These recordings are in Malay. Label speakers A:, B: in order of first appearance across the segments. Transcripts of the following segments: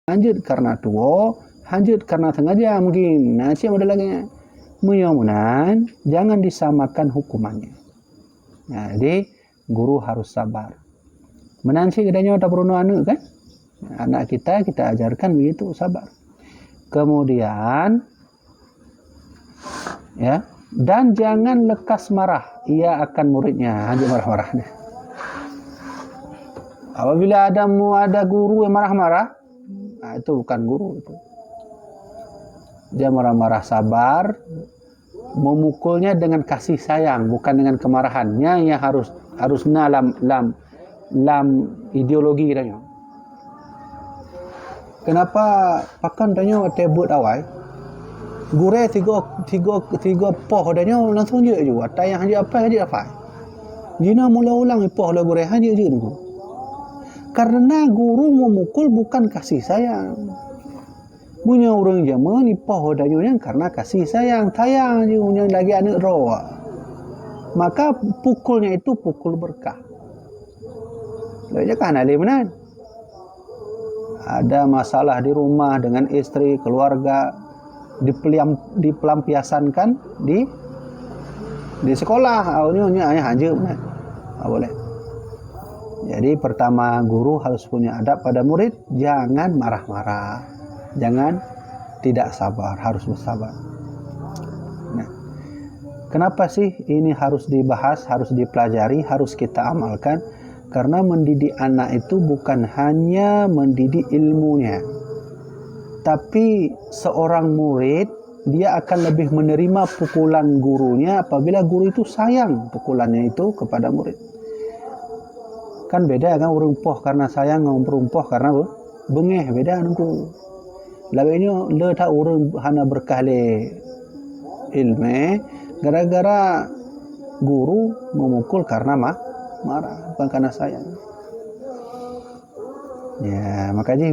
A: Hanjut karena tua, hanjut karena sengaja mungkin. Nah, siapa ada lagi? Mudah-mudahan jangan disamakan hukumannya. Nah, jadi guru harus sabar. Menansi kedanya tak perlu anu kan? Anak kita ajarkan begitu, sabar. Kemudian ya, dan jangan lekas marah. Ia akan muridnya, hanjut marah-marahnya. Apabila ada guru yang marah-marah, nah, itu bukan guru itu. Dia marah-marah, sabar, memukulnya dengan kasih sayang, bukan dengan kemarahannya yang harus lam ideologi tanya. Kenapa pakan tanya tebut awal? Gure tiga poh tanya langsung je juga. Tayang haji apa? Jina mula ulang poh lah gure haji je dulu. Karena guru memukul bukan kasih sayang. Punya orang jama ni poh dayunya karena kasih sayang, tayang je punya lagi anak roh. Maka pukulnya itu pukul berkah. Lalu kan ada benar. Ada masalah di rumah dengan istri, keluarga, dipelampiasankan di sekolah. Awalnya hanya benar. Boleh. Jadi pertama guru harus punya adab pada murid, jangan marah-marah, jangan tidak sabar, harus bersabar. Nah, kenapa sih ini harus dibahas, harus dipelajari, harus kita amalkan? Karena mendidik anak itu bukan hanya mendidik ilmunya, tapi seorang murid dia akan lebih menerima pukulan gurunya apabila guru itu sayang pukulannya itu kepada murid. Kan beda kan orang poh karena sayang, orang poh karena bengeh, beda nunggu. Labenya le tak orang hana berkah le ilmu gara-gara guru memukul karena marah, bukan karena sayang. Ya, makanya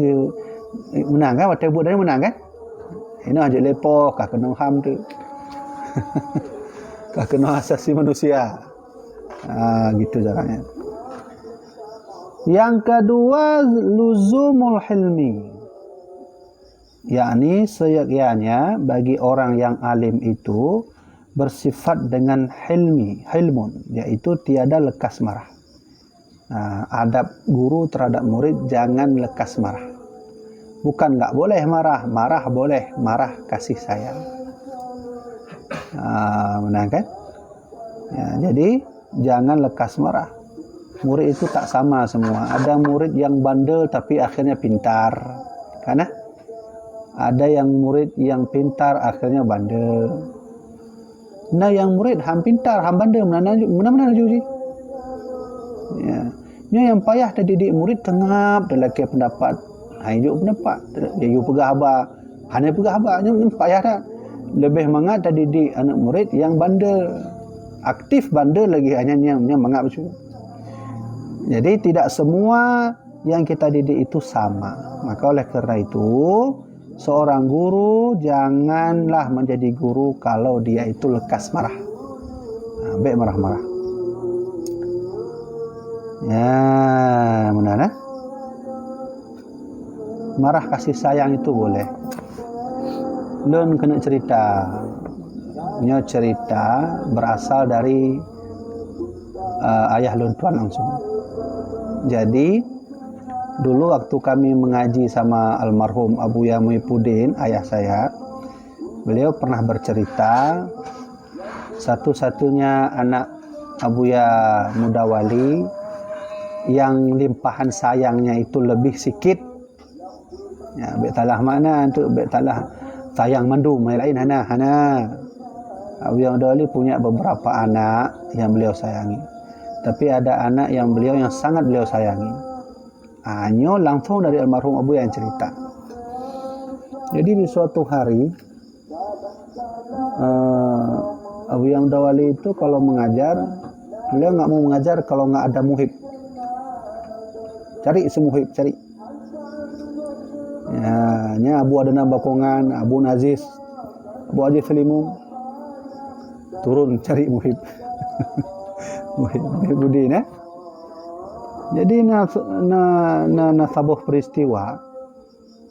A: menang kan, waktu buat dia menang kan? Ini aja lepoh, kah kena ham tu. Kah kena asasi manusia. Gitu caranya. Yang kedua, luzumul hilmi. Yakni seyogyanya bagi orang yang alim itu bersifat dengan hilmun, yaitu tiada lekas marah. Adab guru terhadap murid jangan lekas marah. Bukan enggak boleh marah, marah boleh, marah kasih sayang. Benar kan? Ya, jadi jangan lekas marah. Murid itu tak sama semua. Ada murid yang bandel tapi akhirnya pintar, karena ada yang murid yang pintar akhirnya bandel. Nah, yang murid ham pintar, ham bandel, mana juga sih? Ya. Yang payah terdidik murid tengap dalam pendapat. Hidup pendapat. Dia pegah haba. Hanya pegah haba, yang payah dah. Lebih mangat terdidik anak murid yang bandel. Aktif bandel lagi hanya yang mangat macam. Jadi tidak semua yang kita didik itu sama. Maka oleh kerana itu, seorang guru janganlah menjadi guru kalau dia itu lekas marah. Baik marah-marah. Ya, benar. Marah kasih sayang itu boleh. Lun kena cerita. Cerita berasal dari ayah lun tuan langsung. Jadi dulu waktu kami mengaji sama almarhum Abu Muipuddin, ayah saya, beliau pernah bercerita satu-satunya anak Abuya Mudawali yang limpahan sayangnya itu lebih sikit. Ya, betalah mana untuk betalah sayang mandu, mai lain hana. Abuya Mudawali punya beberapa anak yang beliau sayangi. Tapi ada anak yang sangat beliau sayangi. Hanya langsung dari almarhum Abu yang cerita. Jadi di suatu hari Abu yang Dawali itu kalau mengajar, beliau nggak mau mengajar kalau nggak ada muhib. Cari semuhib, cari. Ya, Abu Adnan Bakongan, Abu Naziz, Abu Haji Selimung turun cari muhib. Muhibudin ya. Jadi sebuah peristiwa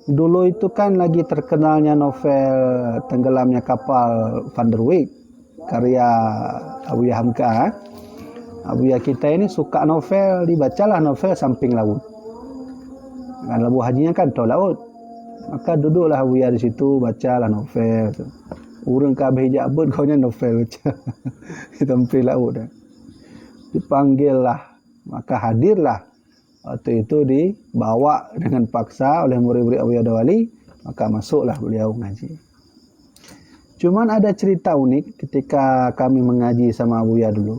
A: Dulu itu kan lagi terkenalnya novel Tenggelamnya Kapal Van der Wijk karya Abuya Hamka. Abuya kita ini suka novel, dibacalah novel Samping Laut. Kan Labuh Hajinya kan tol laut. Maka duduklah Abuya di situ bacalah novel. Urang kabeh hijabut kaunya novel baca. Samping Laut. Dipanggil lah, maka hadirlah. Waktu itu dibawa dengan paksa oleh murid-murid Abuya Dawali, maka masuklah beliau ngaji. Cuman ada cerita unik ketika kami mengaji sama Abuya dulu.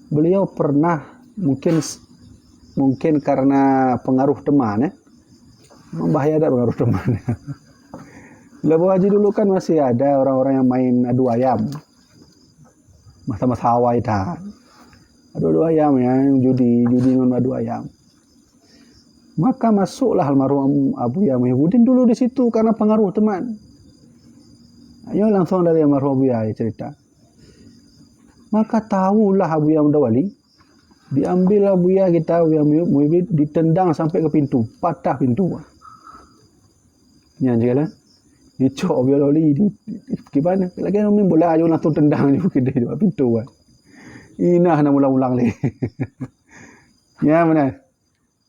A: Beliau pernah mungkin karena pengaruh teman, membahaya ada pengaruh teman. Labuh Haji dulu kan masih ada orang-orang yang main adu ayam, masa-masa Hawaii dah. Adu ayam ya, judi dengan adu ayam. Maka masuklah almarhum Abuya Muhyiddin dulu di situ karena pengaruh teman. Ayo langsung dari almarhum Abuya cerita. Maka tahulah Abuya Dawali, diambil Abuya kita Abuya Muhyiddin ditendang sampai ke pintu, patah pintu. Nyanyi kan? Dicok Abuya Dawali gimana? Lagi main bola ayo langsung tendang di pintu. Inah nak ulang-ulang lagi. Ya benar.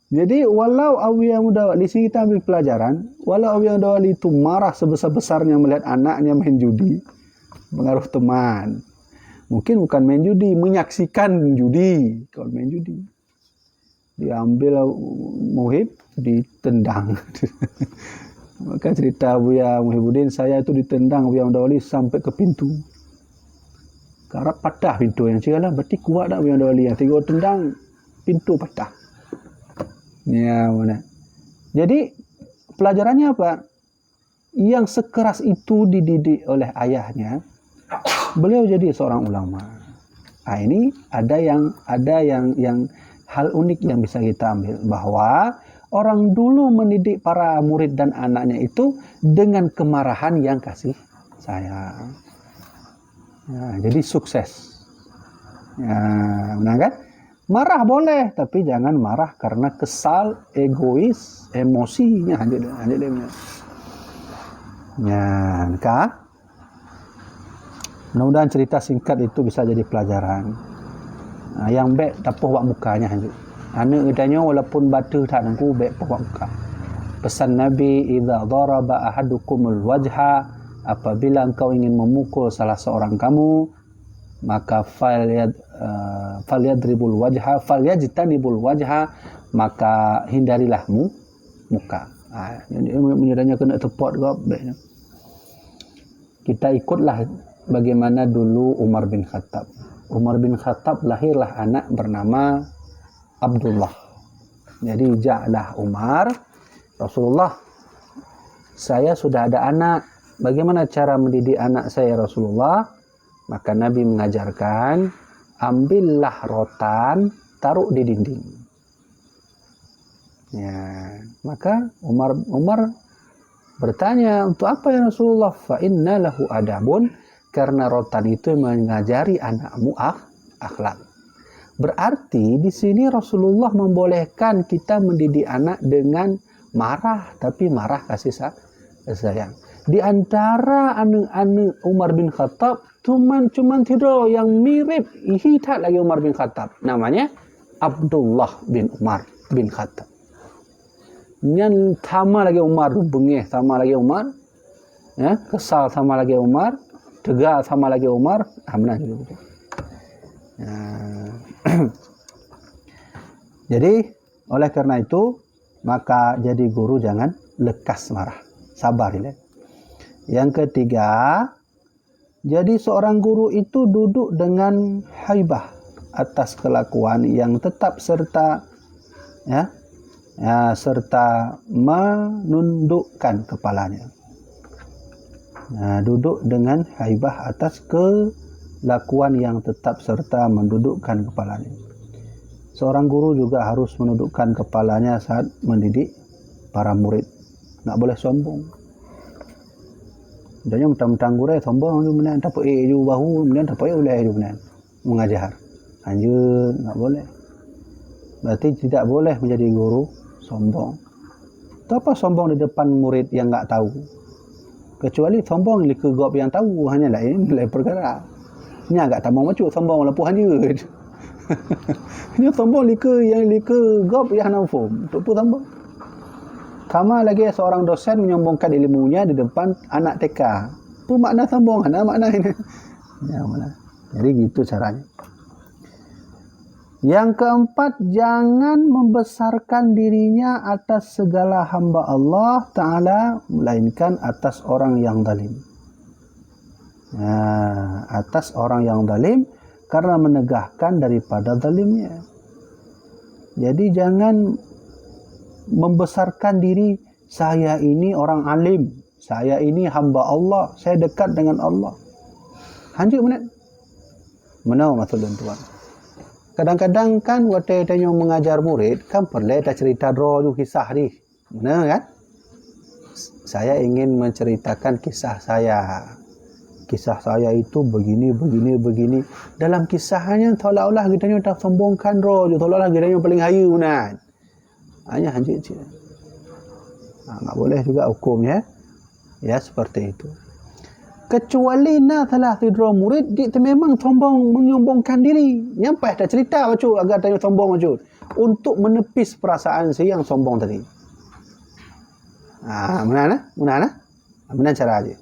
A: Jadi walau Abuya Dawali, di sini kita ambil pelajaran, walau Abuya Dawali itu marah sebesar-besarnya melihat anaknya main judi, pengaruh teman. Mungkin bukan main judi, menyaksikan judi. Kalau main judi, diambil Muhib, ditendang. Maka cerita Abuya Muhyiddin, saya itu ditendang Abuya Dawali sampai ke pintu. Karena patah pintu yang cikalah berarti kuat tak Abuya Dawali yang tiga tendang pintu patah. Ya mana. Jadi pelajarannya apa? Yang sekeras itu dididik oleh ayahnya, beliau jadi seorang ulama. Nah, ini ada yang hal unik yang bisa kita ambil, bahwa orang dulu mendidik para murid dan anaknya itu dengan kemarahan yang kasih sayang. Ya, jadi sukses. Ya, benar kan? Marah boleh, tapi jangan marah karena kesal, egois, emosinya hanya dia. Ya, kah? Mudah-mudahan cerita singkat itu bisa jadi pelajaran. Nah, yang baik tapuh wak mukanya hanya. Anak idanya walaupun batu tak nangku baik wak muka. Pesan Nabi, idza daraba ahadukumul wajha, apabila engkau ingin memukul salah seorang kamu, maka falyadribul wajha, falyajtanibul wajha, maka hindarilah muka. Menyerahnya kena tepot kau baiknya. Kita ikutlah bagaimana dulu Umar bin Khattab. Umar bin Khattab lahirlah anak bernama Abdullah. Jadi ja'lah Umar, Rasulullah, saya sudah ada anak. Bagaimana cara mendidik anak saya Rasulullah? Maka Nabi mengajarkan, ambillah rotan, taruh di dinding. Ya, maka Umar bertanya, untuk apa ya Rasulullah? Fa inna lahu adabun, karena rotan itu mengajari anakmu akhlak. Berarti di sini Rasulullah membolehkan kita mendidik anak dengan marah, tapi marah kasih sayang. Di antara anak-anak Umar bin Khattab, cuman tidur yang mirip hitat lagi Umar bin Khattab. Namanya Abdullah bin Umar bin Khattab. Yang sama lagi Umar, bengih sama lagi Umar, ya, kesal sama lagi Umar, tegar sama lagi Umar, benar juga. Ya. Jadi oleh karena itu, maka jadi guru jangan lekas marah, sabar ya. Yang ketiga, jadi seorang guru itu duduk dengan haibah atas kelakuan yang tetap serta menundukkan kepalanya. Nah, duduk dengan haibah atas kelakuan yang tetap serta mendudukkan kepalanya. Seorang guru juga harus menundukkan kepalanya saat mendidik para murid. Nggak boleh sombong. Danya mentang-mentang guru sombong, kemudian dapat ju bahu, kemudian dapat oleh ju kemudian mengajar. Lanjut, nggak boleh. Berarti tidak boleh menjadi guru sombong. Tu apa sombong di depan murid yang enggak tahu? Kecuali sombong di kegop yang tahu, hanya lain perkara. Ini agak tambang macam sombong lepuhan je. Ini sombong yang gop yang naufum. Untuk apa sombong? Sama lagi seorang dosen menyombongkan ilmunya di depan anak TK. Itu makna sombong, makna ini. Ya, mana? Jadi gitu caranya. Yang keempat, jangan membesarkan dirinya atas segala hamba Allah Ta'ala, melainkan atas orang yang zalim. Nah, atas orang yang zalim karena menegahkan daripada zalimnya. Jadi jangan membesarkan diri, saya ini orang alim, saya ini hamba Allah, saya dekat dengan Allah. Hanjuk mana maksud tuan? Kadang-kadang kan waktu dia mengajar murid, kan perlu dah cerita dulu kisah ni. Benar kan? Saya ingin menceritakan kisah saya. Kisah saya itu begini. Dalam kisahnya seolah-olah kita tak sombongkan dulu, seolah-olah kita paling hayu benar. Hanya hanjit je. Tak boleh juga hukumnya. Ya, seperti itu. Kecuali salah tidur murid dia memang sombong, menyombongkan diri. Nyampai dah cerita macam agar tanya sombong macam untuk menepis perasaan si yang sombong tadi. Mana cara aja.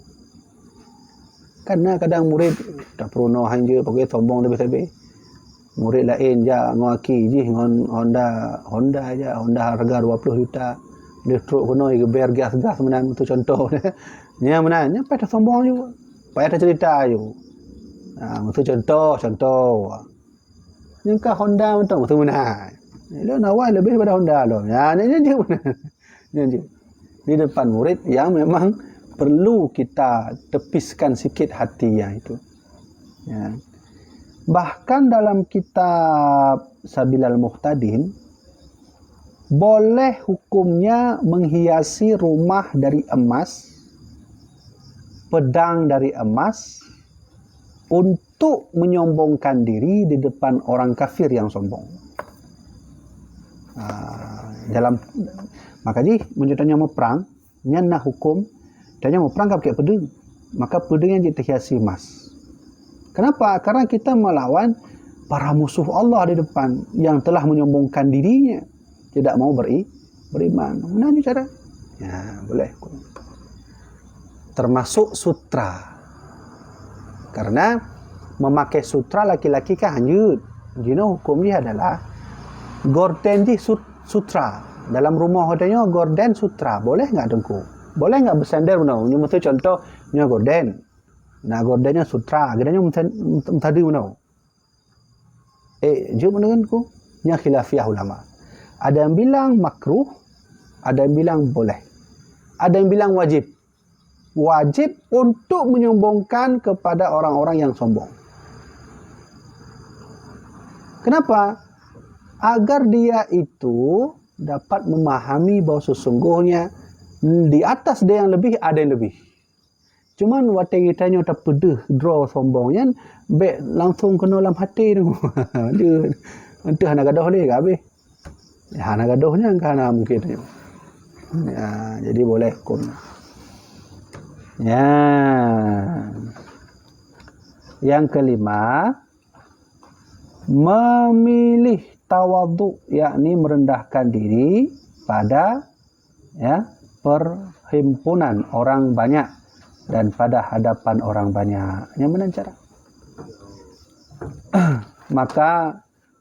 A: Karena kadang murid tak perlu hanya pakai sombong lebih-lebih. Murid lain je ngaki je dengan Honda aja, Honda harga 20 juta. Dia truk kena geber gas menan tu contoh. Nya mana nyampai dah sombong juga. Payah dah cerita je. Itu contoh. Yang ke Honda betul mana. Dia nawai lebih daripada Honda loh. Ya, ini je benar. Ini je. Di depan murid yang memang perlu kita tepiskan sikit hati yang itu. Ya. Bahkan dalam kitab Sabilal Muhtadin boleh hukumnya menghiasi rumah dari emas, pedang dari emas untuk menyombongkan diri di depan orang kafir yang sombong. Makanya menjadinya mau perang, nyana hukum, dan mau perang pakai pedang, maka pedangnya dihiasi emas. Kenapa? Karena kita melawan para musuh Allah di depan yang telah menyombongkan dirinya, tidak mau beriman. Mana cara? Ya, boleh. Termasuk sutra. Karena memakai sutra laki-laki kan hanyut. Hukumnya adalah gorden di sutra. Dalam rumah adanya gorden sutra. Boleh enggak dengku? Boleh enggak bersandar benar? Ini mesti contohnya gorden. Nah, gordennya sutra. Gordennya tadi benar. Jom mendengarku. Nya khilafiyah ulama. Ada yang bilang makruh, ada yang bilang boleh. Ada yang bilang wajib. Wajib untuk menyombongkan kepada orang-orang yang sombong. Kenapa? Agar dia itu dapat memahami bahawa sesungguhnya di atas dia yang lebih, ada yang lebih. Cuman waktu kita tak pedih draw sombongnya, langsung kena dalam hati tu. Dia entah nak gaduh dia ke habis. Ya, nak gaduhnya kan mungkin. Ya, jadi boleh hukum. Ya. Yang kelima, memilih tawadhu, yakni merendahkan diri pada perhimpunan orang banyak dan pada hadapan orang banyak. Yang mana cara? Maka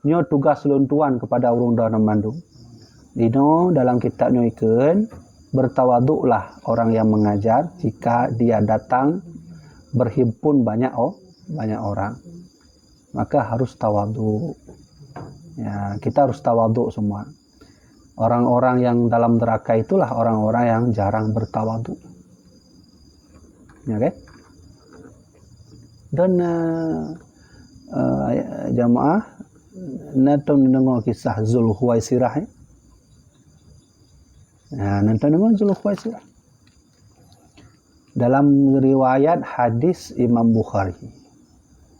A: nyo tugas luntuan kepada urung dalam mandung. Dino dalam kitabnya ikan bertawaduklah orang yang mengajar jika dia datang berhimpun banyak orang. Maka harus tawaduk. Ya, kita harus tawaduk semua. Orang-orang yang dalam neraka itulah orang-orang yang jarang bertawaduk. Ya, okay? Dan jamaah nanti mendengar kisah Zulkhuwaisirah. Nanti mendengar Zulkhuwaisirah. Dalam riwayat hadis Imam Bukhari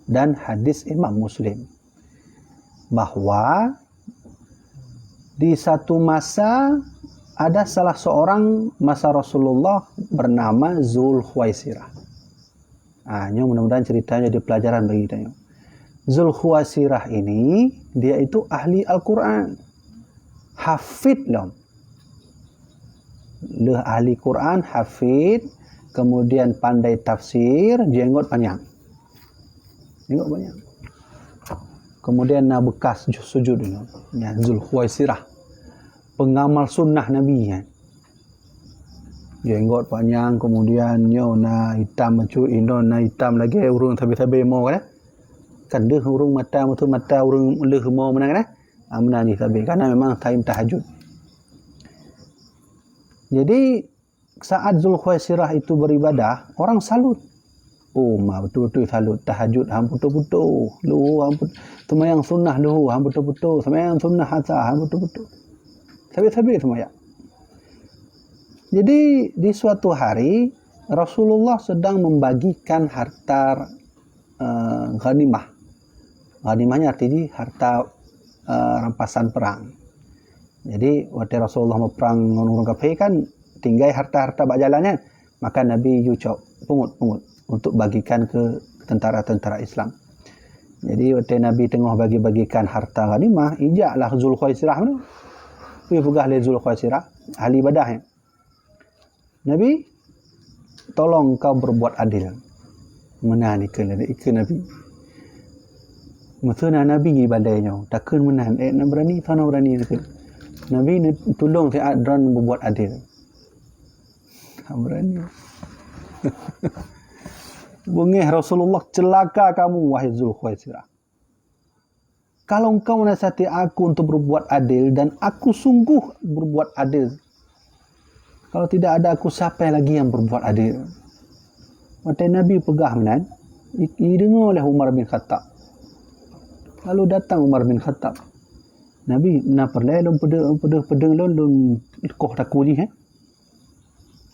A: dan hadis Imam Muslim, bahwa di satu masa ada salah seorang masa Rasulullah bernama Zulkhuwaisirah. Mudah-mudahan ceritanya jadi pelajaran bagi kita. Zulkhuwaisirah ini dia itu ahli Al-Quran, hafid loh. Dia ahli Quran, hafid, kemudian pandai tafsir, jenggot panjang. Kemudian bekas sujud ini. Ya, Zulkhuwaisirah, pengamal sunnah Nabi ya. Jenggot panjang, kemudian hitam macam hitam lagi urung tabi-tabi mau kan deh urung mata urung leh mau menang menang ni tabi karena memang time tahajud. Jadi saat Zulkhuwaisirah itu beribadah, orang salut. Betul-betul salut tahajud betul-betul. Semayang sunnah betul-betul. Semayang sunnah asar betul-betul. Tabi-tabi semayang. Jadi di suatu hari Rasulullah sedang membagikan harta ghanimah. Ghanimahnya artinya harta rampasan perang. Jadi waktu Rasulullah berperang dengan orang kafir kan tinggal harta-harta bak jalannya, maka Nabi yucok pungut untuk bagikan ke tentara-tentara Islam. Jadi waktu Nabi tengah bagi-bagikan harta ghanimah, ijaklah Zulkhuwaisirah tu. Dia pegah le Zulkhuwaisirah, ahli ibadah ya. Nabi, tolong kau berbuat adil. Menan ke Nabi. Maksudnya Nabi ibadahnya, takkan menan. Nak berani, tak nak berani. Nabi tolong saya adran berbuat adil. Tak berani. Bengih Rasulullah, celaka kamu wahai Zulkhuwaisirah. Kalau engkau menasihati aku untuk berbuat adil dan aku sungguh berbuat adil. Kalau tidak ada aku, siapa lagi yang berbuat adil? Mata Nabi pegah menan, didengar oleh Umar bin Khattab. Lalu datang Umar bin Khattab. Nabi, nak perlu pedang lon koh taku ni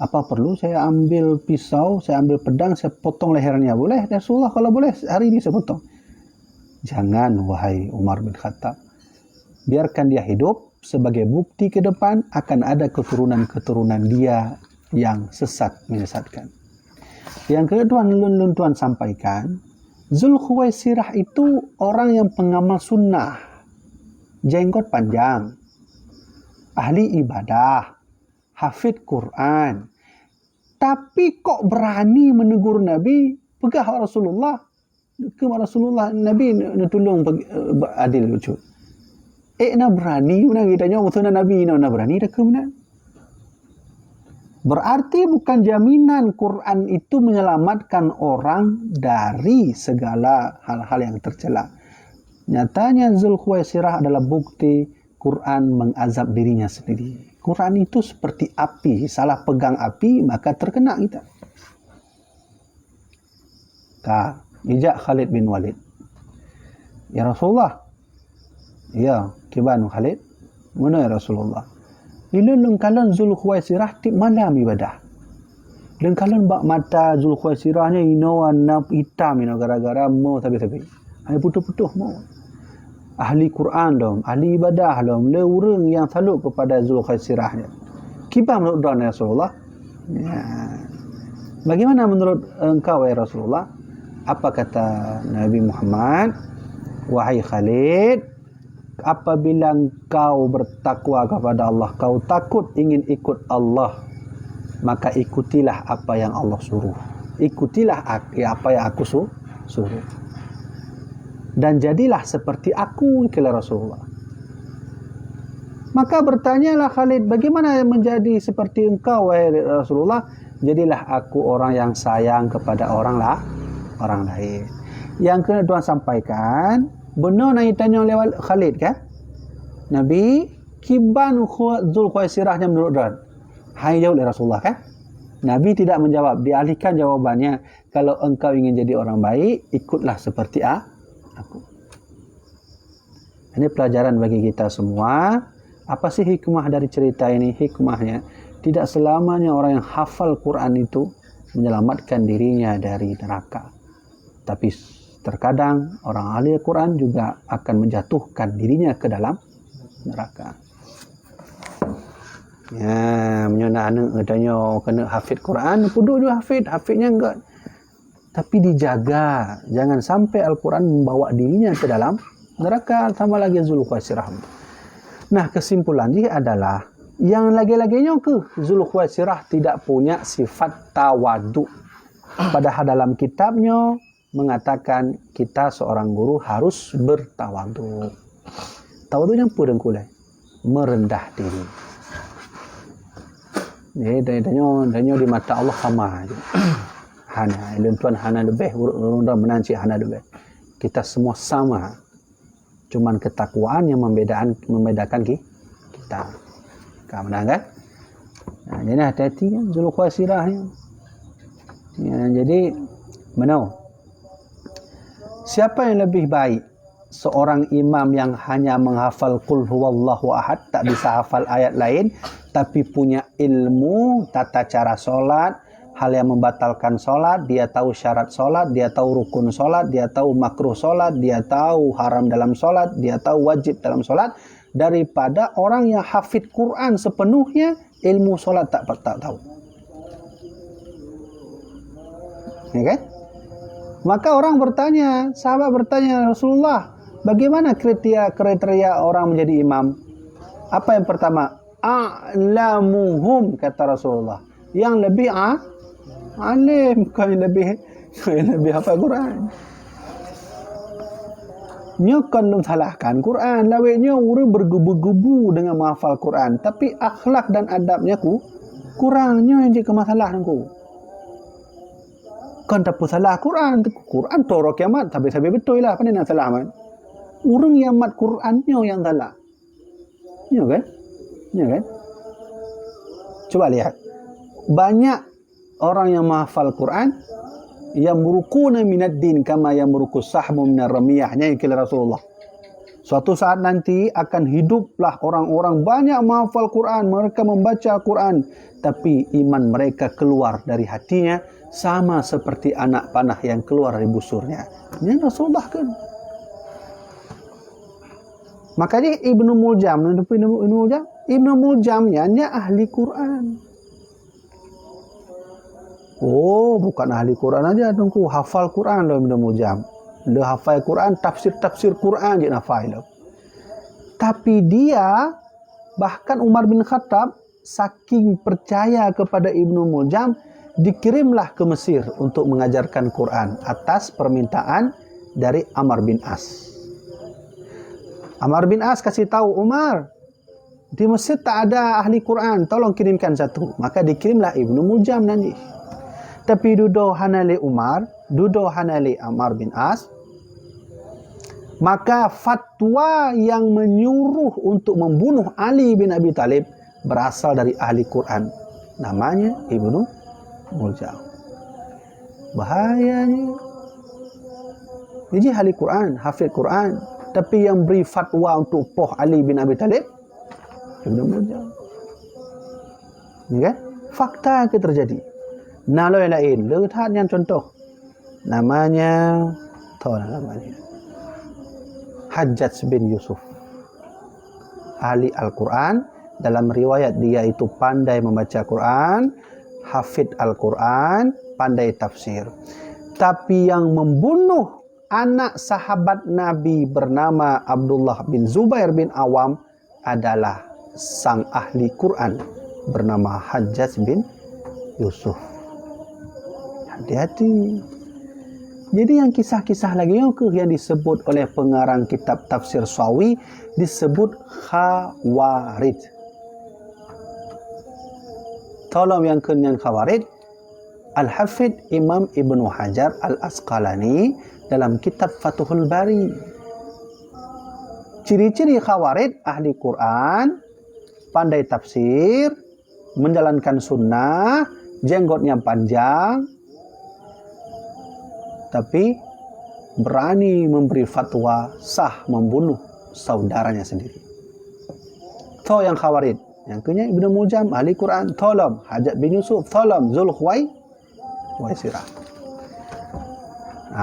A: Apa perlu saya ambil pisau, saya ambil pedang, saya potong lehernya? Boleh, Rasulullah, kalau boleh hari ini saya potong. Jangan wahai Umar bin Khattab. Biarkan dia hidup, sebagai bukti ke depan akan ada keturunan-keturunan dia yang sesat menyesatkan. Yang kedua, Tuan sampaikan, Zulkhuwaisirah itu orang yang pengamal sunnah, jenggot panjang, ahli ibadah, hafid Quran, tapi kok berani menegur Nabi, pegah Rasulullah, Nabi tolong adil lucu. Nak berani mana kita nyawa betul Nabi nak berani dah ke mana? Berarti bukan jaminan Quran itu menyelamatkan orang dari segala hal-hal yang tercela. Nyatanya Zulkhuwaisirah adalah bukti Quran mengazab dirinya sendiri. Quran itu seperti api, salah pegang api maka terkena kita. Ijak Khalid bin Walid. Ya Rasulullah. Ya, kibanu Khalid. Mana ya Rasulullah? Bila lengkalan Zulkhuwaisirah tip malam ibadah. Lengkalan bak mata Zulkhuwaisirahnya warna hitam gara-gara mau tabi-tabi. Hai putuh-putuh mau. Ahli Quran dong, ahli ibadah dong, le orang yang salut kepada Zulkhuwaisirahnya. Kibah menurut ya Rasulullah? Ya. Bagaimana menurut engkau ya Rasulullah? Apa kata Nabi Muhammad? Wahai Khalid, apabila kau bertakwa kepada Allah, kau takut ingin ikut Allah, maka ikutilah apa yang Allah suruh. Ikutilah apa yang aku suruh. Dan jadilah seperti aku, kata Rasulullah. Maka bertanyalah Khalid, bagaimana menjadi seperti engkau, wahai Rasulullah? Jadilah aku orang yang sayang kepada orang lain. Yang kena Tuhan sampaikan, benar nak ditanya oleh Khalid kan? Nabi, kiban Zulkhuwaisirahnya menurut Tuhan? Hai jawab oleh Rasulullah kan? Nabi tidak menjawab, dialihkan jawabannya, kalau engkau ingin jadi orang baik, ikutlah seperti aku. Ini pelajaran bagi kita semua. Apa sih hikmah dari cerita ini? Hikmahnya, tidak selamanya orang yang hafal Quran itu menyelamatkan dirinya dari neraka. Tapi terkadang orang ahli Quran juga akan menjatuhkan dirinya ke dalam neraka. Ya, menyona anak katanya kena hafid Quran, puduk juga hafidnya enggak. Tapi dijaga, jangan sampai Al-Quran membawa dirinya ke dalam neraka, sama lagi Zulkhuwaisirah. Nah, kesimpulan dia adalah yang lagi-laginya Zulkhuwaisirah tidak punya sifat tawadu. Padahal dalam kitabnya mengatakan kita seorang guru harus bertawadu. Tawadu yang pun dengkulai, merendah diri. Danyo di mata Allah sama aja. Hana, tuan hana lebih, orang menanci hana lebih. Kita semua sama. Cuman ketakwaan yang membedakan kita. Kamu kan? Nah, jadi hati-hati kan Zulkhuwaisirah ya. Jadi mana? Siapa yang lebih baik? Seorang imam yang hanya menghafal qul huwallahu ahad, tak bisa hafal ayat lain, tapi punya ilmu tata cara solat, hal yang membatalkan solat, dia tahu syarat solat, dia tahu rukun solat, dia tahu makruh solat, dia tahu haram dalam solat, dia tahu wajib dalam solat, daripada orang yang hafid Quran sepenuhnya, ilmu solat tak tahu. Ya kan? Maka orang bertanya, sahabat bertanya, Rasulullah, bagaimana kriteria orang menjadi imam? Apa yang pertama? A'lamuhum, kata Rasulullah. Yang lebih alim, kau yang lebih hafal Quran. Nya kan salahkan Quran, laweknya orang bergebu-gebu dengan menghafal Quran, tapi akhlak dan adabnya kurangnya yang jadi masalah ku. Kan tak salah Quran torok kiamat, tapi betul lah, apa ni nak salah man? Orang yang mat Qurannya yang salah. Ya kan? Ya kan? Coba lihat. Banyak orang yang menghafal Quran yang merukuna minad din kama yang merukus sahmu minar ramiyahnya ikil Rasulullah. Suatu saat nanti akan hiduplah orang-orang banyak menghafal Quran, mereka membaca Quran, tapi iman mereka keluar dari hatinya sama seperti anak panah yang keluar dari busurnya. Ini Rasulullah kan. Makanya Ibnu Muljamnya ahli Quran. Oh, bukan ahli Quran aja, tunggu hafal Quran loh Ibnu Muljam. Dia hafal Quran, tafsir Quran je hafal loh. Tapi dia, bahkan Umar bin Khattab saking percaya kepada Ibnu Muljam, dikirimlah ke Mesir untuk mengajarkan Quran atas permintaan dari Amr bin As. Amr bin As kasih tahu Umar, di Mesir tak ada ahli Quran, tolong kirimkan satu. Maka dikirimlah Ibnu Muljam nanti. Tapi duduk hanali Umar, duduk hanali Amr bin As, maka fatwa yang menyuruh untuk membunuh Ali bin Abi Thalib berasal dari ahli Quran. Namanya Ibnu Muljam. Bahayanya. Jadi ahli Quran, hafid Quran, tapi yang beri fatwa untuk poh Ali bin Abi Thalib Ibnu Muljam. Ini kan? Fakta yang terjadi. Nah, lo yang lain, lihat yang contoh. Namanya, tahu namanya. Hajjaj bin Yusuf. Ahli Al-Quran, dalam riwayat dia itu pandai membaca Quran, hafid Al-Quran, pandai tafsir. Tapi yang membunuh anak sahabat Nabi bernama Abdullah bin Zubair bin Awam adalah sang ahli Quran bernama Hajjaj bin Yusuf. Hati-hati. Jadi yang kisah-kisah lagi yang disebut oleh pengarang kitab tafsir Sawi disebut Khawarij. Tolong yang Khawarij, Al-Hafidh Imam Ibnu Hajar Al-Asqalani dalam kitab Fathul Bari. Ciri-ciri Khawarij, ahli Quran, pandai tafsir, menjalankan sunnah, jenggotnya panjang, tapi berani memberi fatwa sah membunuh saudaranya sendiri. Itu yang Khawarij. Yang kedua Ibnu Muljam, ahli Quran, tolong Hajjaj bin Yusuf, tolong Zulkhuwaisirah.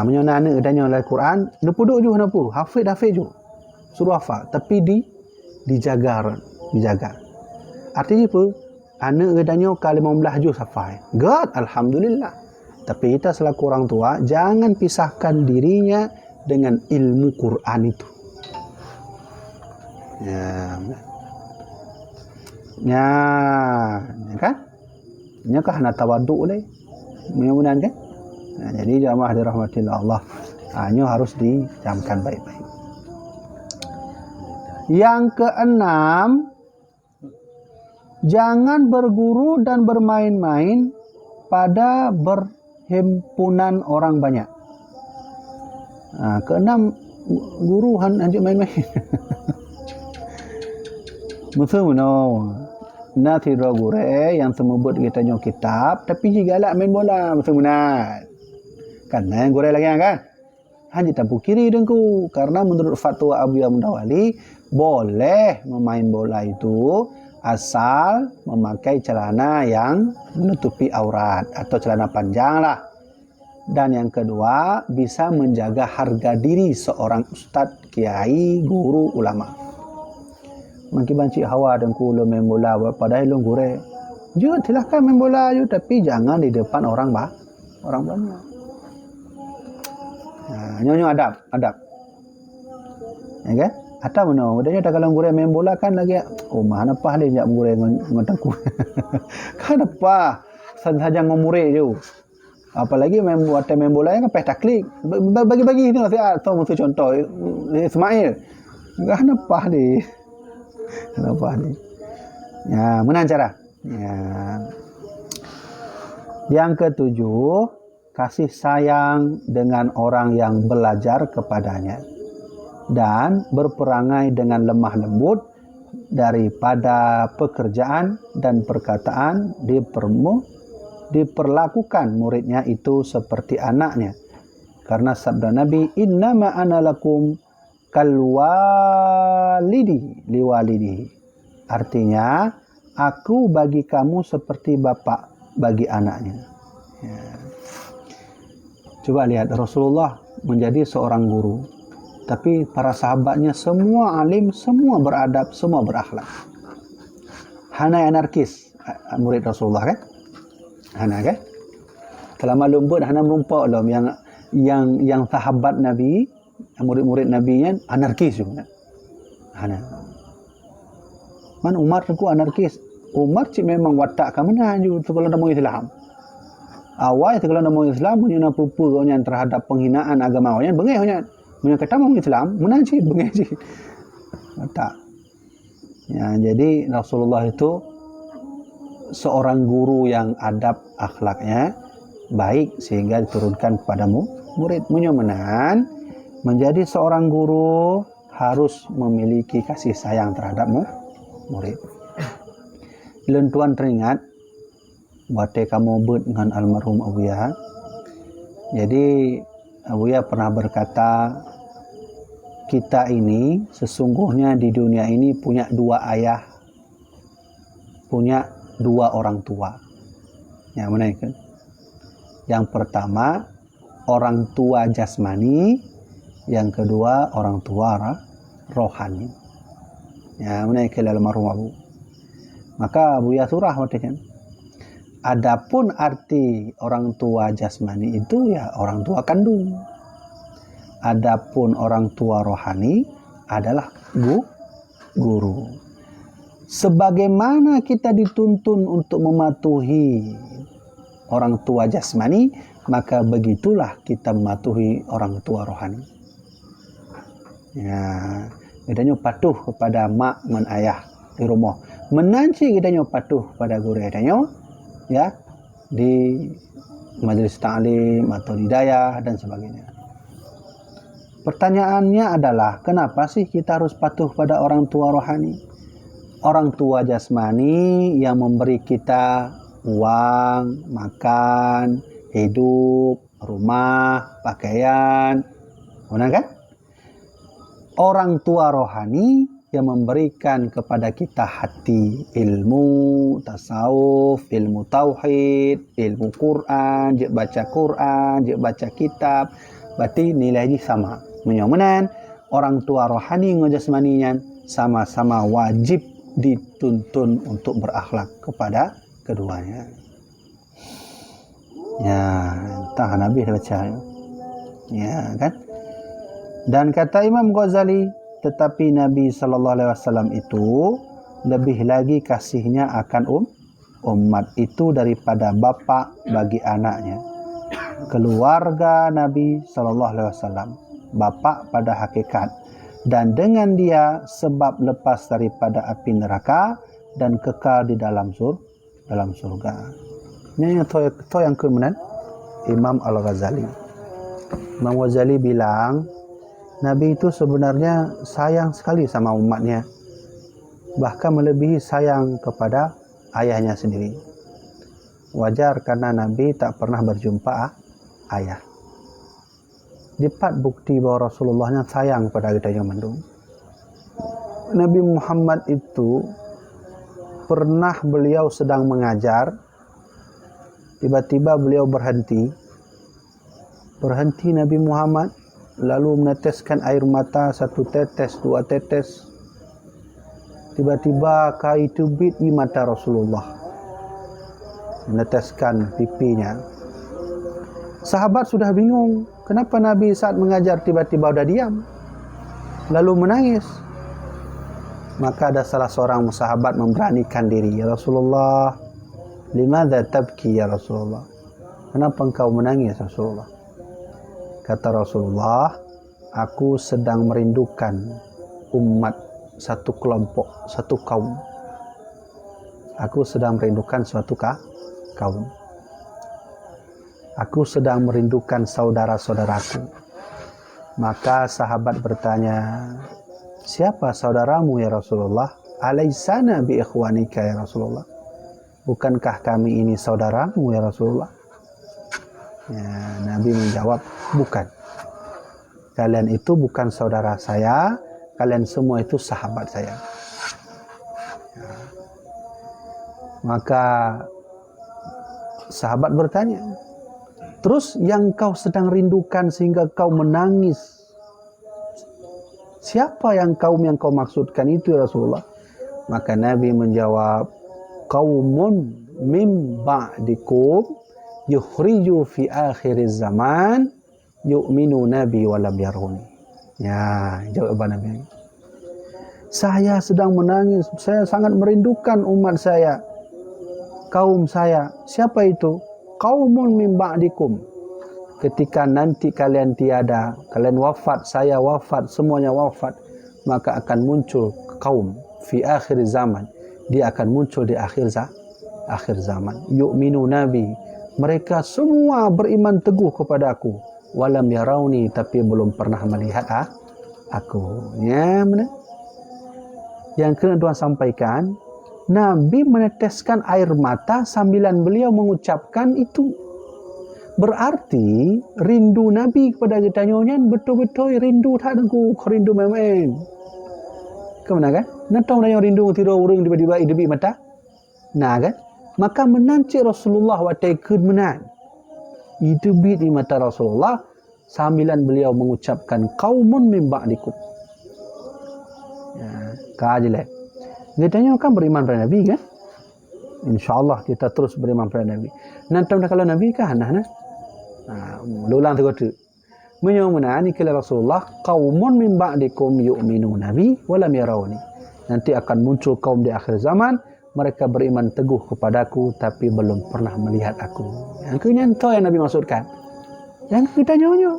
A: Menyona anak adanya ahli Quran, dia puduk juga kenapa? Hafid juga. Suruh hafal, tapi dijaga. Artinya apa? Anak gedanya ke 15 juz hafal. God, alhamdulillah. Tapi kita selaku orang tua jangan pisahkan dirinya dengan ilmu Quran itu. Ya kan? Nya kah hana tawaduk deh. Mudah-mudahan kan? Nah, jadi jamaah dirahmati Allah. Hanya harus dijamkan baik-baik. Yang keenam, jangan berguru dan bermain-main pada berhimpunan orang banyak. Nah, keenam, guru hanjuk main-main. Betul no. Nah, tidak guru yang semebut kita nyok kitab, tapi juga lah main bola. Betul benar. Karena yang guru lagi kan? Hanya tabu kiri dengku. Karena menurut fatwa Abu Mudawali, boleh memain bola itu asal memakai celana yang menutupi aurat atau celana panjang lah. Dan yang kedua, bisa menjaga harga diri seorang ustadz, kiai, guru, ulama. Mungkin banci hawa dan kulo main bola padahal lu gure. Juga silakan main bola aja, tapi jangan di depan orang banyak. Nah, nyonya adab. Ya kan? Atau mana? Udahnya dah kalau gure main bola kan lagi, oh mana apa dia jak gure ngotaku. Kan apa? Saja ngomure je. Apalagi main bola kan peh taklik. Bagi-bagi itu saya tahu mutu contoh Ismail. Kan apa dia? Kenapa ni? Ya, mana cara? Ya. Yang ketujuh, kasih sayang dengan orang yang belajar kepadanya dan berperangai dengan lemah lembut daripada pekerjaan dan perkataan diperlakukan muridnya itu seperti anaknya. Karena sabda Nabi, innama ana lakum kalwalidi liwalidihi. Artinya, aku bagi kamu seperti bapak bagi anaknya. Ya. Coba lihat, Rasulullah menjadi seorang guru. Tapi para sahabatnya semua alim, semua beradab, semua berakhlak. Hana anarkis, murid Rasulullah kan? Hana kan? Kalau malum pun hana merumpak dalam yang sahabat Nabi, murid-murid Nabi-nya anarkis juga. Hana. Man Umar tu anarkis. Umar cik memang watak kamana ju kalau nama Islam. Awal kalau nama Islam punya apa-apa yang terhadap penghinaan agama nya bengeh nya. Punya kata mau Islam, mana cik bengeh cik. Watak. Ya, jadi Rasulullah itu seorang guru yang adab akhlaknya baik sehingga diturunkan kepadamu murid. Mudah-mudahan menjadi seorang guru harus memiliki kasih sayang terhadapmu murid. Lentuan teringat buat kamu buat dengan almarhum Abuya. Jadi Abuya pernah berkata, kita ini sesungguhnya di dunia ini punya dua ayah, punya dua orang tua. Yang mana itu? Yang pertama orang tua jasmani, yang kedua orang tua rohani. Ya, mana itu almarhum Abu. Maka Buya surah kan. Adapun arti orang tua jasmani itu ya orang tua kandung. Adapun orang tua rohani adalah guru. Sebagaimana kita dituntun untuk mematuhi orang tua jasmani, maka begitulah kita mematuhi orang tua rohani. Ya, bedanya patuh kepada mak dan ayah di rumah. Menanci kita patuh pada guru kita ya di majelis ta'lim atau di daya dan sebagainya. Pertanyaannya adalah kenapa sih kita harus patuh pada orang tua rohani? Orang tua jasmani yang memberi kita uang, makan, hidup, rumah, pakaian, benar kan? Orang tua rohani yang memberikan kepada kita hati, ilmu, tasawuf, ilmu tauhid, ilmu Quran, jek baca Quran, jek baca kitab, berarti nilainya sama. Menyomenan orang tua rohani ngojasmaninya sama-sama wajib dituntun untuk berakhlak kepada keduanya. Ya, entah Nabi dah baca. Ya, kan? Dan kata Imam Ghazali, tetapi Nabi SAW itu lebih lagi kasihnya akan umat itu daripada bapa bagi anaknya. Keluarga Nabi SAW, bapa pada hakikat, dan dengan dia sebab lepas daripada api neraka dan kekal di dalam surga. Ini yang kemudian Imam Al-Ghazali. Imam Ghazali bilang Nabi itu sebenarnya sayang sekali sama umatnya, bahkan melebihi sayang kepada ayahnya sendiri. Wajar karena Nabi tak pernah berjumpa ayah. Dapat bukti bahawa Rasulullahnya sayang pada kita yang mendung. Nabi Muhammad itu pernah beliau sedang mengajar, tiba-tiba beliau berhenti Nabi Muhammad, lalu meneteskan air mata, 1 tetes, 2 tetes. Tiba-tiba kaitu bit di mata Rasulullah, meneteskan pipinya. Sahabat sudah bingung, kenapa Nabi saat mengajar tiba-tiba sudah diam, lalu menangis. Maka ada salah seorang sahabat memberanikan diri, ya Rasulullah, limadza tabki ya Rasulullah, kenapa engkau menangis Rasulullah? Kata Rasulullah, aku sedang merindukan umat, satu kelompok, satu kaum. Aku sedang merindukan suatu kaum. Aku sedang merindukan saudara-saudaraku. Maka sahabat bertanya, siapa saudaramu ya Rasulullah? Alaisana bi ikhwanika ya Rasulullah? Bukankah kami ini saudaramu ya Rasulullah? Ya, Nabi menjawab, bukan. Kalian itu bukan saudara saya, kalian semua itu sahabat saya. Ya. Maka sahabat bertanya, terus yang kau sedang rindukan sehingga kau menangis, siapa yang kaum yang kau maksudkan itu ya Rasulullah? Maka Nabi menjawab, qaumun min ba'dikum yukhriju fi akhiriz zaman yu'minu nabi walam yaruni. Ya, jawaban Nabi. Saya sedang menangis, saya sangat merindukan umat saya, kaum saya. Siapa itu? Qaumun min ba'dikum. Ketika nanti kalian tiada, kalian wafat, saya wafat, semuanya wafat, maka akan muncul kaum fi akhir zaman. Dia akan muncul di akhir zaman. Yu'minu nabi. Mereka semua beriman teguh kepada aku. Walam yarauni, tapi belum pernah melihat aku. Ya, benar. Yang kena Tuhan sampaikan, Nabi meneteskan air mata sambilan beliau mengucapkan itu. Berarti rindu Nabi kepada kita nyonya betul-betul rindu tak aku, rindu memang. Kemana kan? Natong dah yang rindu tidur urang tiba-tiba hidup mata. Nah kan? Maka menanci Rasulullah watai kemenan. Itu bit di mata Rasulullah sambilan beliau mengucapkan qaumun min ba'dikum. Ya, kajilah. Kita kan beriman pada Nabi kan? InsyaAllah kita terus beriman pada Nabi. Nanti kalau Nabi kan nah. Ulang tu. Menyomuna ni kala Rasulullah qaumun min ba'dikum yu'minu nabi walam yarawni. Nanti akan muncul kaum di akhir zaman, mereka beriman teguh kepadaku tapi belum pernah melihat aku. Yang kenyanto yang Nabi maksudkan. Yang kita nyonyo.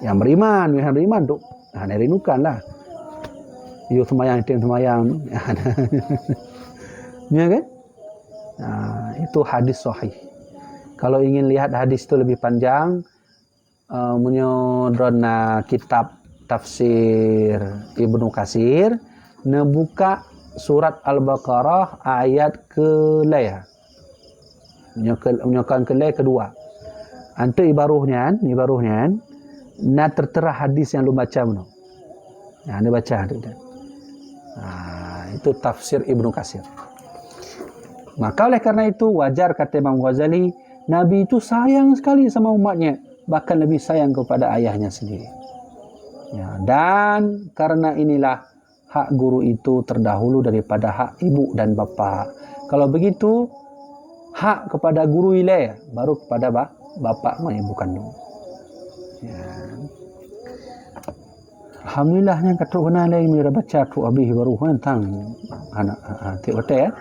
A: Yang beriman tu. Nah, rindukanlah. Yo semayang tim semayang. Ya kan? Nah, itu hadis sahih. Kalau ingin lihat hadis itu lebih panjang, menyodrona kitab tafsir Ibnu Katsir, nebuka surat Al-Baqarah ayat ke-laya. Menyokan ke-laya kedua. Antu ibaruhnya, na tertera hadis yang lu baca meno. Nah, anda baca itu. Nah, itu tafsir Ibnu Katsir. Maka oleh karena itu wajar kata Imam Ghazali, Nabi itu sayang sekali sama umatnya, bahkan lebih sayang kepada ayahnya sendiri. Ya, dan karena inilah hak guru itu terdahulu daripada hak ibu dan bapa. Kalau begitu, hak kepada guru ilai, baru kepada bapa dan ibu kandung. Ya. Alhamdulillahnya katuk kena lagi mira baca tu habis baru tentang anak ti hotel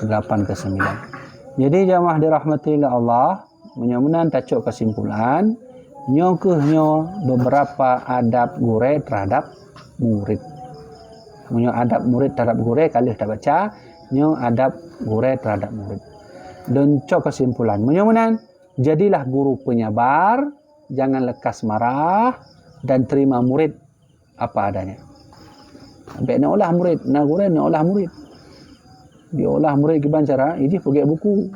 A: 8 ke 9. Jadi jamaah dirahmati oleh Allah, mudah-mudahan tacuk kesimpulan nyo beberapa adab guru terhadap murid. Nyo adab murid terhadap guru kali dah baca, nyo adab guru terhadap murid. Dan cok kesimpulan, mudah-mudahan jadilah guru penyabar, jangan lekas marah dan terima murid apa adanya. Sampai nak olah murid, nak guru nak olah murid. Dia olah murid gimana cara? Ini pergi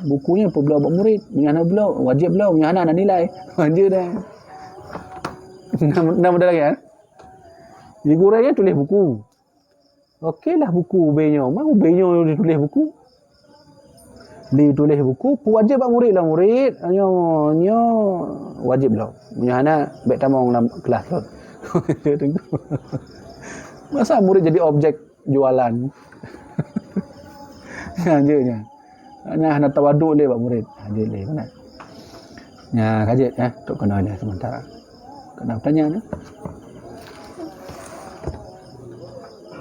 A: bukunya perbelah buat murid, menyana belau, wajib belau, menyana nak nilai. Wajib dah. Nama dah lagi kan? Di guranya tulis buku. Okeylah buku ubenya. Mau ubenya ditulis buku. Ditulis buku, wajib buat murid lah murid. Nyo wajib belau. Menyana baik tamang dalam kelas tu. Masa murid jadi objek jualan? Aja. Hanya tawaduk dia buat murid. Aja dia mana? Ya, kaji ya, tok kena dia sementara. Kena tanya ni.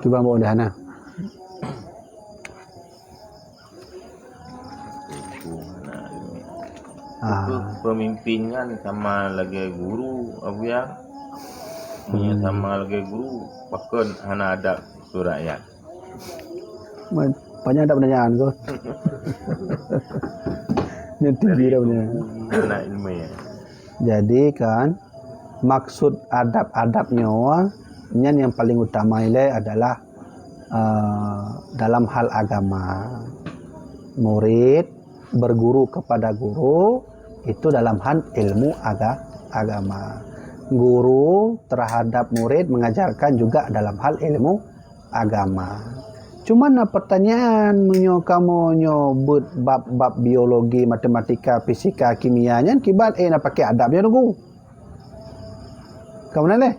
A: Cuba bawa dah nah.
B: Pemimpin kan sama lagi guru apa ya? Punya sama lagi guru, bahkan hana ada tu rakyat.
A: Banyak ada pertanyaan tu. Yang tinggi dah punya.
B: Anak ilmu ya.
A: Jadi kan maksud adab-adabnya yang paling utama ini adalah dalam hal agama. Murid berguru kepada guru itu dalam hal ilmu agama. Guru terhadap murid mengajarkan juga dalam hal ilmu agama. Cuma pertanyaan kamu nyobut bab biologi, matematika, fisika, kimianya kibat nak pakai adabnya nunggu. Kamu nak leh?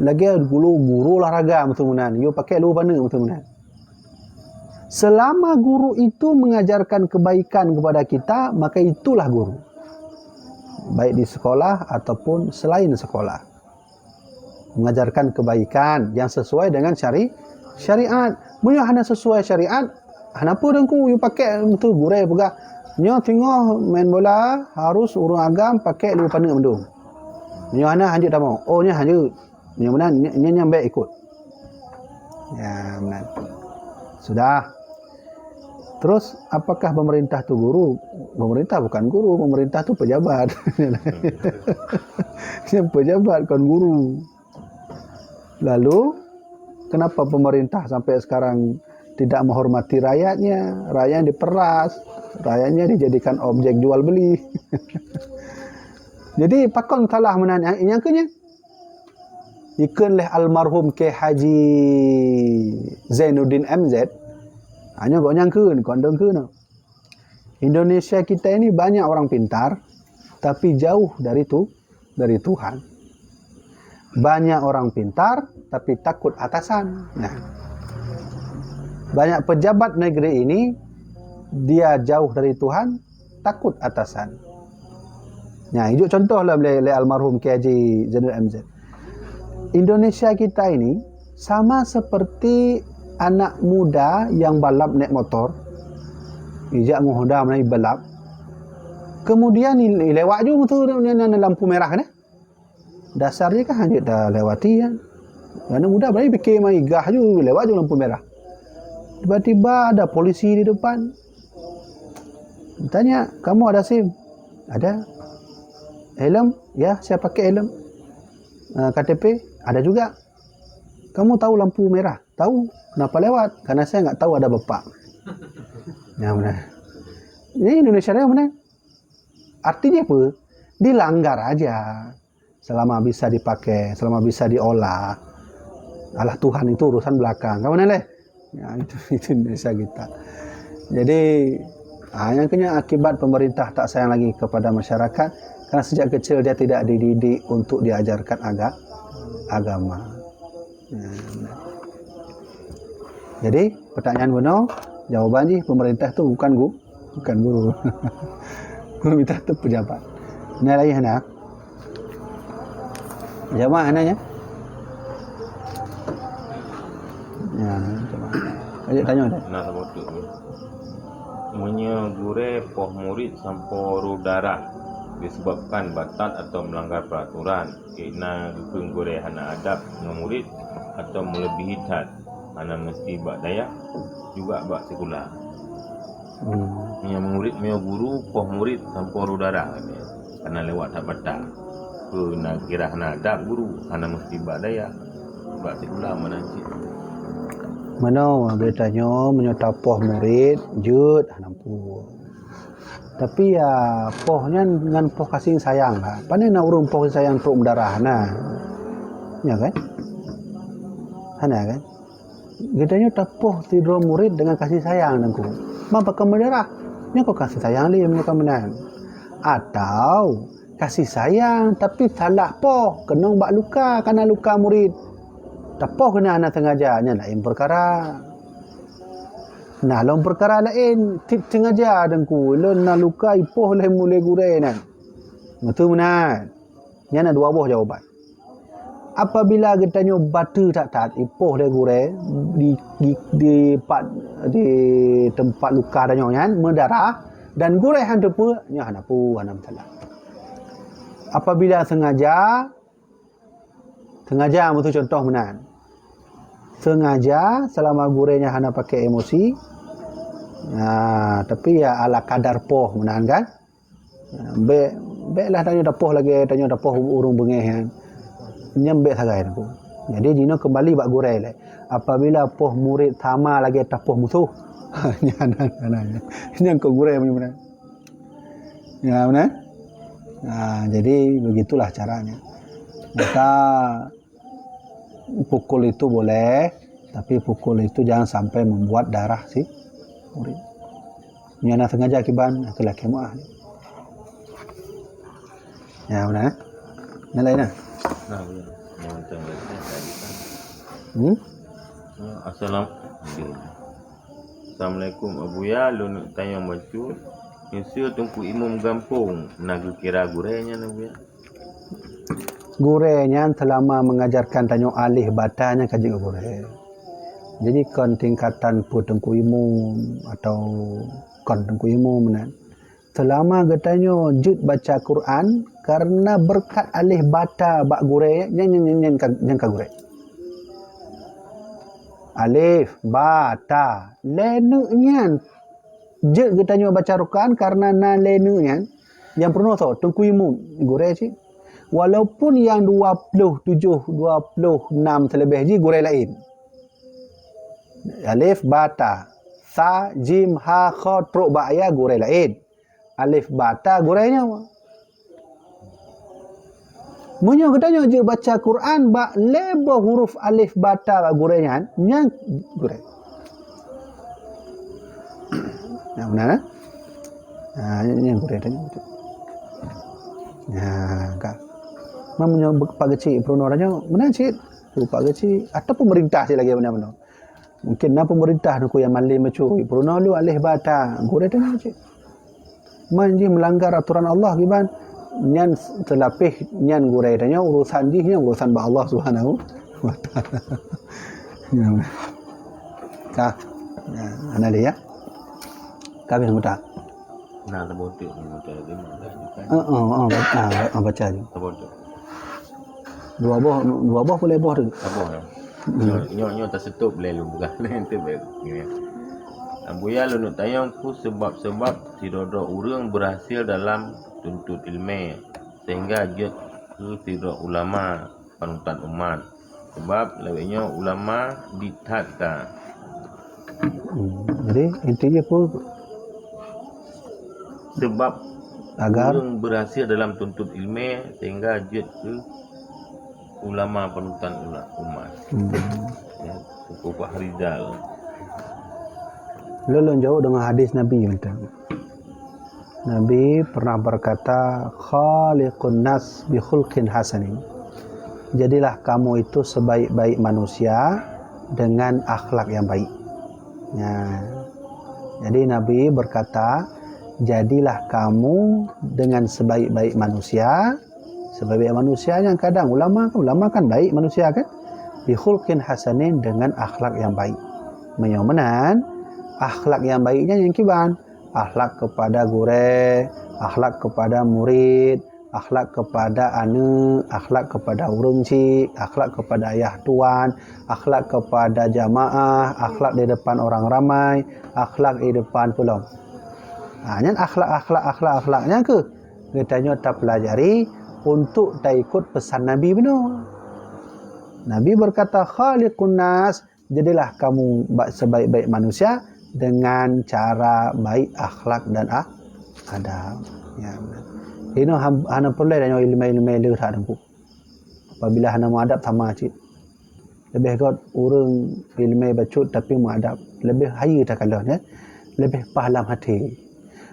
A: Lagi guru olahraga betul-betul. You pakai lu mana betul-betul. Selama guru itu mengajarkan kebaikan kepada kita, maka itulah guru. Baik di sekolah ataupun selain sekolah. Mengajarkan kebaikan yang sesuai dengan syariat. Punya hanya sesuai syariat, kenapa dengku you pakai betul guru pegah. Nyo tengok main bola harus urung agam pakai lu pandang mendung. Nyo hanya hanjut dah mau. Oh nya hanjut. Yang benar nya baik ikut. Ya benar. Sudah. Terus apakah pemerintah tu guru? Pemerintah bukan guru, pemerintah tu pejabat. Yang pejabat bukan guru. Lalu kenapa pemerintah sampai sekarang tidak menghormati rakyatnya? Rakyatnya diperas, rakyatnya dijadikan objek jual beli. Jadi pakon salah menanya yang kenya. Ikan leh almarhum ke Haji Zainuddin MZ. Hanya kau nyangkun, kau dengkun. Indonesia kita ini banyak orang pintar, tapi jauh dari Tuhan. Banyak orang pintar, tapi takut atasan. Nah, banyak pejabat negeri ini dia jauh dari Tuhan, takut atasan. Nah, itu contohlah oleh almarhum Kiai Haji Zainuddin MZ. Indonesia kita ini sama seperti anak muda yang balap naik motor. Ijak Honda menaik balap. Kemudian lewat je motor lampu merah kan. Dasarnya kan hanya dah lewati kan. Anak muda berani fikir mai gah je lewat je lampu merah. Tiba-tiba ada polisi di depan. Tanya, "Kamu ada SIM?" "Ada." "Helm?" "Ya, saya pakai helm." "KTP?" "Ada juga." "Kamu tahu lampu merah?" "Tahu." "Kenapa lewat?" "Karena saya enggak tahu ada bapak." Ya benar. Ini Indonesia ni mana? Artinya apa? Dilanggar aja. Selama bisa dipakai, selama bisa diolah. Allah Tuhan itu urusan belakang. Kamu nilai? Ya, itu Indonesia kita. Jadi, yang kena akibat pemerintah tak sayang lagi kepada masyarakat karena sejak kecil dia tidak dididik untuk diajarkan agama. Benar. Jadi pertanyaan benar, jawaban je pemerintah tu bukan guru. Pemerintah tu pejabat. Ini lagi Hana. Jawab Hananya. Ya, coba. Ajak tanya dah.
B: Nak betul. Munnya gure poh murid samporo darah disebabkan batal atau melanggar peraturan kerana dukung gure hana adab dengan murid atau melebihi had hana mesti bak daya juga bak sekolah. Punya murid punya guru poh murid samporo darah karena lewat tak batal. Nak kira hana adab guru hana mesti bak daya bak sekolah mana cik.
A: Mana dia tanya menyatapoh murid jut nampu. Tapi ya pohnya dengan poh kasih sayang lah. Pandai nak urung poh sayang untuk berdarah nah. Ya kan? Hana kan? Dia tanya tapoh tidur murid dengan kasih sayang nangku. Mampu kamu berdarah. Nya kau kasih sayang li mereka menang. Atau kasih sayang tapi salah poh kena bak luka kerana luka murid. Tapoh kena anak sengaja nya lain perkara. Nah, lain perkara lain tip sengaja dengku. Lain nak luka ipoh lain mulai gure nan. Betul benar. Nya ada dua buah jawaban. Apabila kita tanya batu tak tat ipoh lain gure di tempat luka dan nyan mendarah dan gure han tu nya hanapu hanam salah. Apabila sengaja betul contoh benar. Sengaja selama gurenya hana pakai emosi. Tapi ya ala kadar poh menahan kan. Baiklah tanya dapoh lagi, tanya dapoh urung bengeh kan. Nyembek sagai aku. Jadi dino kembali bak gurai lah. Apabila poh murid sama lagi tapoh musuh. Yang kau gurai benar. Ya benar. Jadi begitulah caranya. Maka pukul itu boleh, tapi pukul itu jangan sampai membuat darah si murid. Nyana sengaja akiban laki-laki muah. Ya benar. Yang lain nah.
B: Nah, yang tengah tadi kan. Assalamualaikum Abuya, lu nak tanya macam Nyusul tungku imam gampung Nagu kira gurenya Abuya.
A: Gurenya selama mengajarkan tanya alih batanya kaji gure. Jadi kon tingkatan pu tengku imam atau kon tengku imam nan. Selama katanya jut baca Quran karena berkat alih bata bak gure yang ka gure. Alif bata lenuknya jut katanya baca Quran karena na lenuknya yang pernah tahu tengku imam gure sih. Walaupun yang 27, 26 terlebih ji gurai lain. Alif bata, sa jim ha kha truk ba'ya gurai lain. Alif bata gurainya. Munyo katanya je baca Quran ba lebo huruf alif bata gurainya nyang gurai. Nah, benar? Yang gurai tanya betul. Kak. Namanya pak kecil perunorannya mana cik pak kecil atau pemerintah sih lagi benar-benar mungkin pemerintah aku yang malim macam peruno lu alih bata gure tanya cik manji melanggar aturan Allah giban nyan terlapih nyan gure tanya urusan dia urusan ba Allah Subhanahu wa taala kah ana dia kami mudah
B: nah terbodoh
A: baca je
B: terbodoh
A: dua buah boleh buah tu
B: apa nyo tersetup boleh lu bukan ente baik ni Abuya lu nak tanya aku sebab tidak orang berhasil dalam tuntut ilmu sehingga dia ke tidak ulama panutan umat sebab lebihnya ulama ditadkan.
A: Jadi intinya pun
B: sebab
A: agar
B: orang berhasil dalam tuntut ilmu sehingga dia ke ulama panutan umat. Ya, Suku Pak Rizal.
A: Lalu jauh dengan hadis Nabi tentang Nabi pernah berkata khaliqun nas bi khulqin hasanin. jadilah kamu itu sebaik-baik manusia dengan akhlak yang baik. Ya. Jadi Nabi berkata, jadilah kamu dengan sebaik-baik manusia. Sebaik-baik manusia yang kadang ulama kan baik manusia kan, bi khulqin hasanin, dengan akhlak yang baik. Menyomenan akhlak yang baiknya yang kiban, akhlak kepada guru, akhlak kepada murid, akhlak kepada anak, akhlak kepada urang cik, akhlak kepada ayah tuan, akhlak kepada jamaah, akhlak di depan orang ramai, akhlak di depan pulau. Yang akhlaknya ke katanya tak pelajari untuk tak ikut pesan Nabi benar. Nabi berkata khaliqun nas, jadilah kamu sebaik-baik manusia dengan cara baik akhlak dan adab. Ya benar. Ini hana perlu dan ilmu-ilmu le tak dempu. Apabila hana mengadab sama cik. Lebih kot urang ilmu bacut tapi mengadab, lebih haya tak kalahnya, lebih pahalam hati.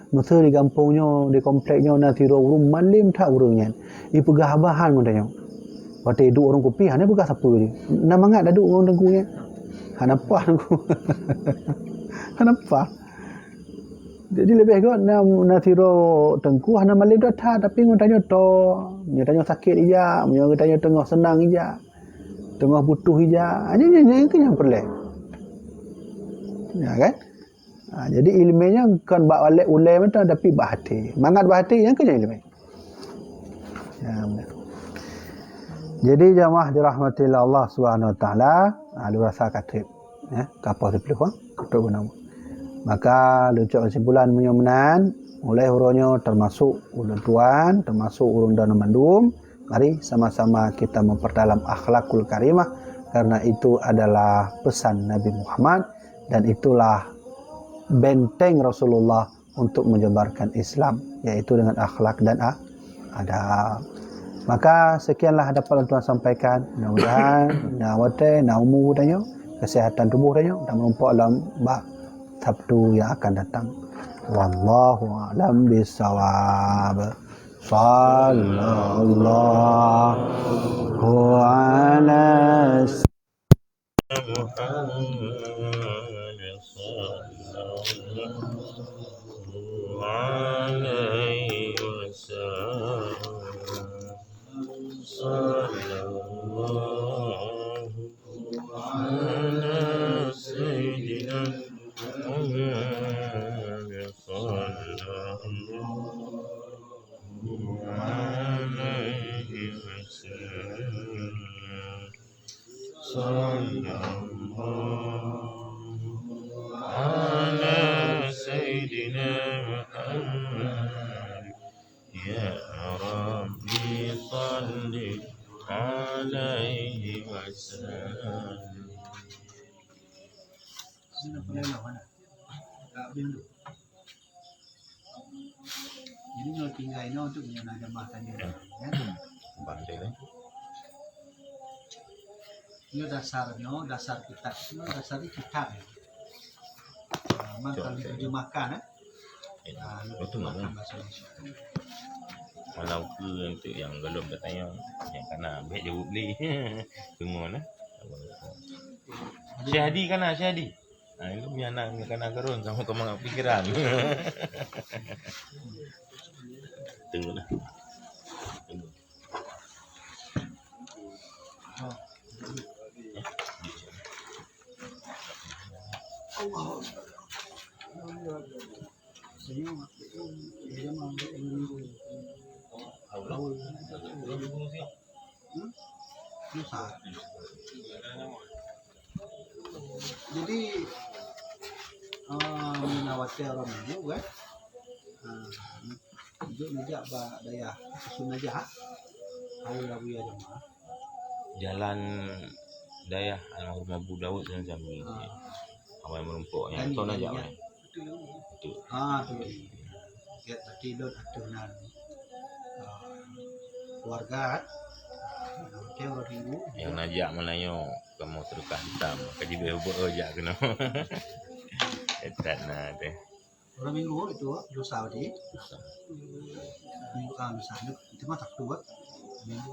A: Masa di kampungnya, di kompleknya nanti urang malim tak urangnya. I pegah bahan katanya. Waktu duduk orang kopi hana pegah siapa je. Nama ngat dah duduk orang tengkunya. Hana pah tengku. Hana pah. Jadi lebih kot nanti tengku hana malim dah tak, tapi tanya to, tanya sakit ija, tanya tengah senang ija. Tengah butuh ija. Ini yang perlu. Ya kan? Jadi ilmunya kan bak balik ulai macam tapi bak hati. Mangat bak hati yang kena ilmu. Ya benar. Jadi jamaah dirahmati Allah Subhanahu wa taala, ada rasa katib. Ya, kapal sepuluh ketuk nama. Maka lucuk kesimpulan menyomenan, mulai hurufnya termasuk ulun tuan, termasuk urun dan mandum. Mari sama-sama kita memperdalam akhlakul karimah, karena itu adalah pesan Nabi Muhammad dan itulah benteng Rasulullah untuk menyebarkan Islam, yaitu dengan akhlak dan adab. Maka sekianlah dapat tuan sampaikan. Mudah-mudahan nawate naumu tanya kesehatan tubuh tanya dan menumpuk dalam bab Sabtu yang akan datang. Wallahu a'lam bissawab. Sallallahu ala
B: Ya Rabbi salli alaihi wasallam.
A: Jadi kalau tinggalnya untuk menyana jamaah tanya.
B: Bandai lah.
A: Ini dasar kitab. Ini dasar kitab. Mantan diterjemahkan.
B: Itu mana? Kalau ke untuk yang belum bertanya, yang kena baik jawab beli. Tunggu mana? Syahdi kana Syahdi. Itu punya anak kena gerun sama kemang pikiran. Tunggu lah. Tunggu.
A: Jadi menawati orang minggu kan, untuk najak daya susun najak, awal lagu ya jemaah.
B: Jalan Dayah almarhum Abu Dawud dan Zambi. Awal merumpuk yang tu najak kan. Itu.
A: Tu. Ya tadi lot aturan keluarga.
B: Yang najak melanyo kamu terukah hitam kaji bebo aja kena. Etat na teh.
A: Orang minggu itu dosa tadi. Minggu kan sana itu mah tak tua. Minggu